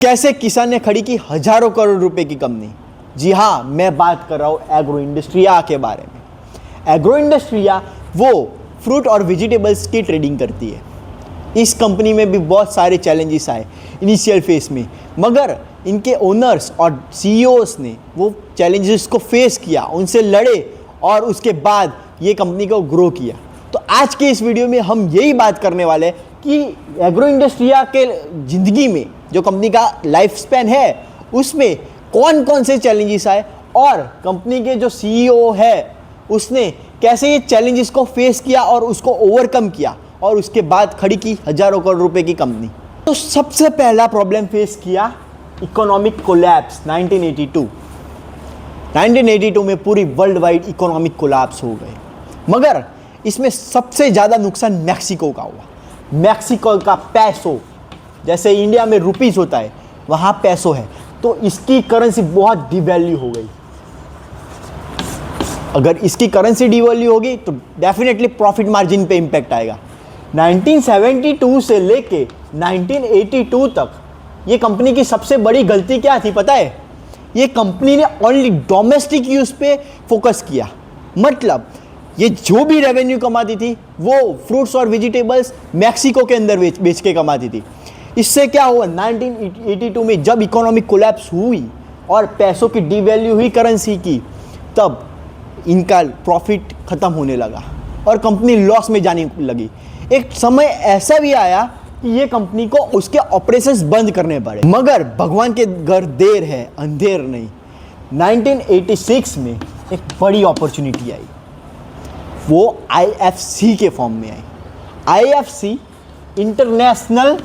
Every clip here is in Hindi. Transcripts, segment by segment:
कैसे किसान ने खड़ी की हजारों करोड़ रुपए की कंपनी। जी हाँ, मैं बात कर रहा हूँ एग्रो इंडस्ट्रिया के बारे में। एग्रो इंडस्ट्रिया वो फ्रूट और वेजिटेबल्स की ट्रेडिंग करती है। इस कंपनी में भी बहुत सारे चैलेंजेस आए इनिशियल फेस में, मगर इनके ओनर्स और सीईओस ने वो चैलेंजेस को फेस किया, उनसे लड़े और उसके बाद ये कंपनी को ग्रो किया। तो आज के इस वीडियो में हम यही बात करने वाले हैं कि एग्रो इंडस्ट्रिया के ज़िंदगी में जो कंपनी का लाइफ स्पैन है उसमें कौन कौन से चैलेंजेस आए और कंपनी के जो सीईओ है उसने कैसे ये चैलेंजेस को फेस किया और उसको ओवरकम किया और उसके बाद खड़ी की हजारों करोड़ रुपए की कंपनी। तो सबसे पहला प्रॉब्लम फेस किया इकोनॉमिक कोलैप्स 1982। 1982 में पूरी वर्ल्ड वाइड इकोनॉमिक कोलैप्स हो गए, मगर इसमें सबसे ज़्यादा नुकसान मैक्सिको का हुआ। मैक्सिको का पैसो, जैसे इंडिया में रुपीस होता है वहाँ पैसो है, तो इसकी करेंसी बहुत डिवैल्यू हो गई। अगर इसकी करेंसी डिवैल्यू होगी तो डेफिनेटली प्रॉफिट मार्जिन पे इम्पैक्ट आएगा। 1972 से लेके 1982 तक ये कंपनी की सबसे बड़ी गलती क्या थी पता है? ये कंपनी ने ओनली डोमेस्टिक यूज़ पे फोकस किया। मतलब ये जो भी रेवेन्यू कमाती थी वो फ्रूट्स और वेजिटेबल्स मैक्सिको के अंदर बेच के कमाती थी। इससे क्या हुआ, 1982 में जब इकोनॉमिक कोलैप्स हुई और पैसों की डिवैल्यू हुई करेंसी की, तब इनका प्रॉफिट ख़त्म होने लगा और कंपनी लॉस में जाने लगी। एक समय ऐसा भी आया कि ये कंपनी को उसके ऑपरेशंस बंद करने पड़े, मगर भगवान के घर देर है अंधेर नहीं। 1986 में एक बड़ी अपॉर्चुनिटी आई, वो आईएफसी के फॉर्म में आई। आईएफसी इंटरनेशनल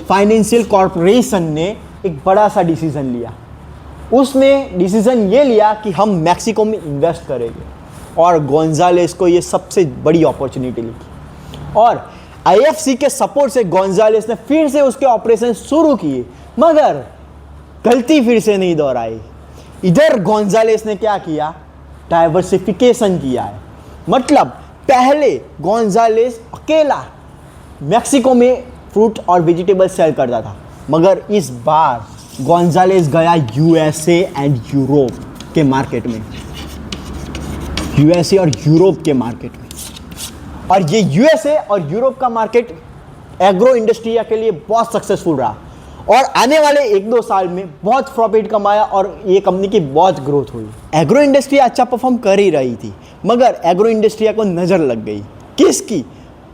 फाइनेंशियल कॉरपोरेशन ने एक बड़ा सा डिसीजन लिया। उसने डिसीजन ये लिया कि हम मैक्सिको में इन्वेस्ट करेंगे और गोंजालेस को ये सबसे बड़ी अपॉर्चुनिटी लिखी और आईएफसी के सपोर्ट से गोंजालेस ने फिर से उसके ऑपरेशन शुरू किए, मगर गलती फिर से नहीं दोहराई। इधर गोंजालेस ने क्या किया, डाइवर्सिफिकेशन किया है। मतलब पहले गोंजालेस अकेला मैक्सिको में फ्रूट और वेजिटेबल सेल करता था, मगर इस बार गोंजालेस गया यूएसए एंड यूरोप के मार्केट में, यूएसए और यूरोप के मार्केट में। और ये यूएसए और यूरोप का मार्केट एग्रो इंडस्ट्रिया के लिए बहुत सक्सेसफुल रहा और आने वाले 1-2 साल में बहुत प्रॉफिट कमाया और ये कंपनी की बहुत ग्रोथ हुई। एग्रो इंडस्ट्रिया अच्छा परफॉर्म कर ही रही थी, मगर एग्रो इंडस्ट्रिया को नज़र लग गई किसकी?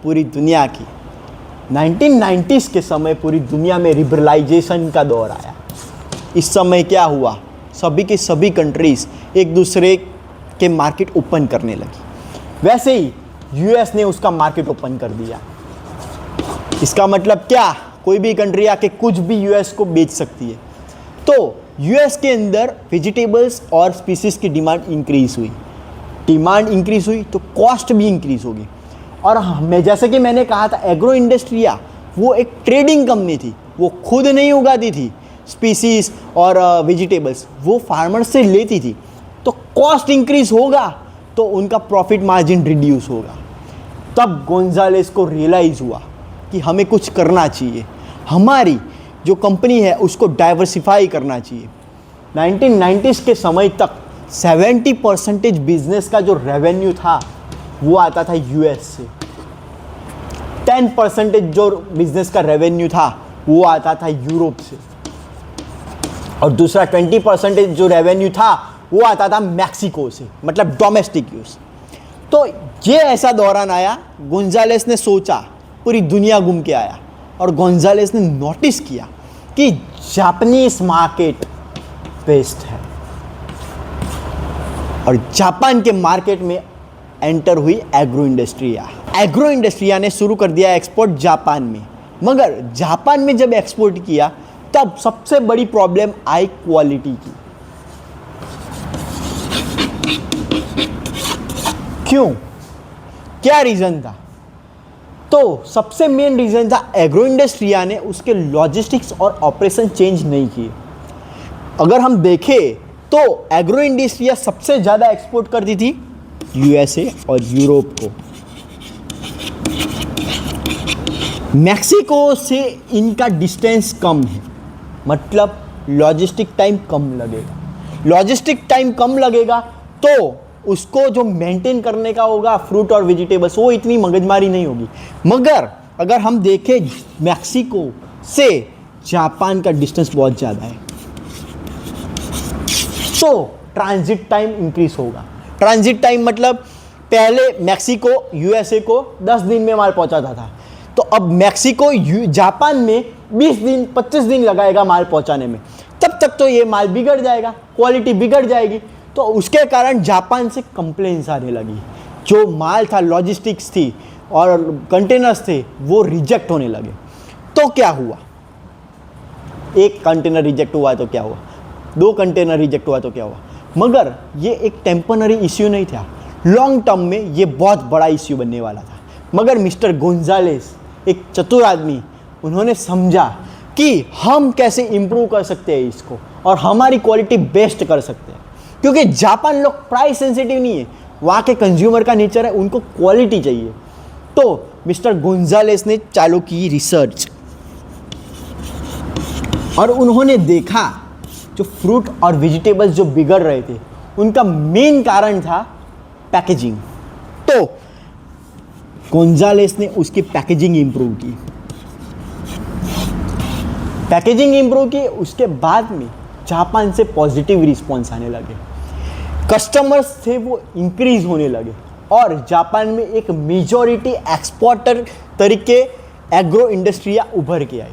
पूरी दुनिया की। 1990s के समय पूरी दुनिया में लिबरलाइजेशन का दौर आया। इस समय क्या हुआ, सभी की सभी कंट्रीज़ एक दूसरे के मार्केट ओपन करने लगी। वैसे ही यूएस ने उसका मार्केट ओपन कर दिया। इसका मतलब क्या, कोई भी कंट्री आके कुछ भी यूएस को बेच सकती है। तो यूएस के अंदर वेजिटेबल्स और स्पीसीज की डिमांड इंक्रीज हुई। डिमांड इंक्रीज हुई तो कॉस्ट भी इंक्रीज होगी। और मैं जैसे कि मैंने कहा था, एग्रो इंडस्ट्रिया वो एक ट्रेडिंग कंपनी थी, वो खुद नहीं उगाती थी स्पीसीज और वेजिटेबल्स, वो फार्मर से लेती थी। तो कॉस्ट इंक्रीज होगा तो उनका प्रॉफिट मार्जिन रिड्यूस होगा। तब गोंजालेस को रियलाइज़ हुआ कि हमें कुछ करना चाहिए, हमारी जो कंपनी है उसको डाइवर्सिफाई करना चाहिए। 1990s के समय तक 70% बिजनेस का जो रेवेन्यू था वो आता था यूएस से, 10% जो बिजनेस का रेवेन्यू था वो आता था यूरोप से, और दूसरा 20% जो रेवेन्यू था वो आता था मैक्सिको से, मतलब डोमेस्टिक यूज। तो ये ऐसा दौरान आया, गोंजालेस ने सोचा, पूरी दुनिया घूम के आया और गोंजालेस ने नोटिस किया कि जापानीज मार्केट बेस्ट है और जापान के मार्केट में एंटर हुई एग्रो इंडस्ट्रिया। एग्रो इंडस्ट्रिया ने शुरू कर दिया एक्सपोर्ट जापान में, मगर जापान में जब एक्सपोर्ट किया तब सबसे बड़ी प्रॉब्लम आई क्वालिटी की। क्यों, क्या रीज़न था? तो सबसे मेन रीज़न था एग्रो इंडस्ट्रिया ने उसके लॉजिस्टिक्स और ऑपरेशन चेंज नहीं किए। अगर हम देखें तो एग्रो इंडस्ट्रिया सबसे ज़्यादा एक्सपोर्ट करती थी यूएसए और यूरोप को। मैक्सिको से इनका डिस्टेंस कम है, मतलब लॉजिस्टिक टाइम कम लगेगा। लॉजिस्टिक टाइम कम लगेगा तो उसको जो मेंटेन करने का होगा फ्रूट और वेजिटेबल्स, वो इतनी मगजमारी नहीं होगी। मगर अगर हम देखें मैक्सिको से जापान का डिस्टेंस बहुत ज़्यादा है, तो ट्रांजिट टाइम इंक्रीज होगा। ट्रांजिट टाइम मतलब पहले मैक्सिको यूएसए को 10 दिन में माल पहुंचाता था, तो अब मैक्सिको जापान में 20 दिन 25 दिन लगाएगा माल पहुंचाने में। तब तक तो ये माल बिगड़ जाएगा, क्वालिटी बिगड़ जाएगी। तो उसके कारण जापान से कंप्लेंट्स आने लगी। जो माल था, लॉजिस्टिक्स थी और कंटेनर्स थे, वो रिजेक्ट होने लगे। तो क्या हुआ, एक कंटेनर रिजेक्ट हुआ तो क्या हुआ, 2 कंटेनर रिजेक्ट हुआ तो क्या हुआ। मगर ये एक टेम्पररी इश्यू नहीं था, लॉन्ग टर्म में ये बहुत बड़ा इश्यू बनने वाला था। मगर मिस्टर गोंजालेस एक चतुर आदमी, उन्होंने समझा कि हम कैसे इम्प्रूव कर सकते हैं इसको और हमारी क्वालिटी बेस्ट कर सकते हैं। क्योंकि जापान लोग प्राइस सेंसिटिव नहीं है, वहाँ के कंज्यूमर का नेचर है, उनको क्वालिटी चाहिए। तो मिस्टर गोंजालेस ने चालू की रिसर्च और उन्होंने देखा जो फ्रूट और वेजिटेबल्स जो बिगड़ रहे थे, उनका मेन कारण था पैकेजिंग। तो गोंजालेस ने उसकी पैकेजिंग इंप्रूव की। पैकेजिंग इंप्रूव की, उसके बाद में जापान से पॉजिटिव रिस्पॉन्स आने लगे, कस्टमर्स थे वो इंक्रीज होने लगे और जापान में एक मेजॉरिटी एक्सपोर्टर तरीके एग्रो इंडस्ट्रिया उभर के आई।